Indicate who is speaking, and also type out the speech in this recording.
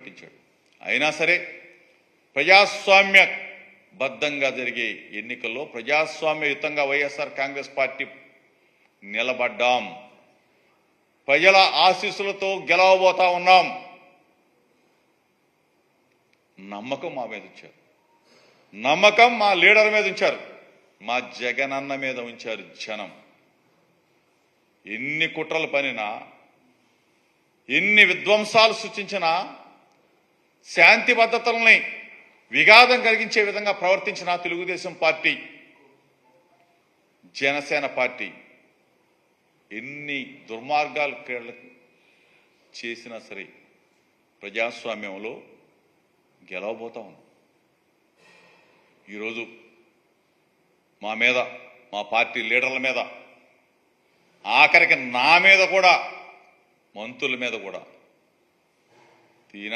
Speaker 1: పెట్టించాడు. అయినా సరే ప్రజాస్వామ్య బద్ధంగా జరిగే ఎన్నికల్లో ప్రజాస్వామ్యయుతంగా వైఎస్ఆర్ కాంగ్రెస్ పార్టీ నిలబడ్డాం. ప్రజల ఆశీస్సులతో గెలవబోతా ఉన్నాం. నమ్మకం మా మీద ఉంచారు. నమ్మకం మా లీడర్ మీద ఉంచారు. మా జగనన్న మీద ఉంచారు జనం. ఎన్ని కుట్రలు పనినా, ఎన్ని విధ్వంసాలు సృష్టించినా, శాంతి భద్రతల్ని విఘాతం కలిగించే విధంగా ప్రవర్తించిన తెలుగుదేశం పార్టీ, జనసేన పార్టీ ఎన్ని దుర్మార్గాలు చేసినా సరే ప్రజాస్వామ్యంలో గెలవబోతా ఉన్నాం. ఈరోజు మా మీద, మా పార్టీ లీడర్ల మీద, ఆఖరికి నా మీద కూడా, మంత్రుల మీద కూడా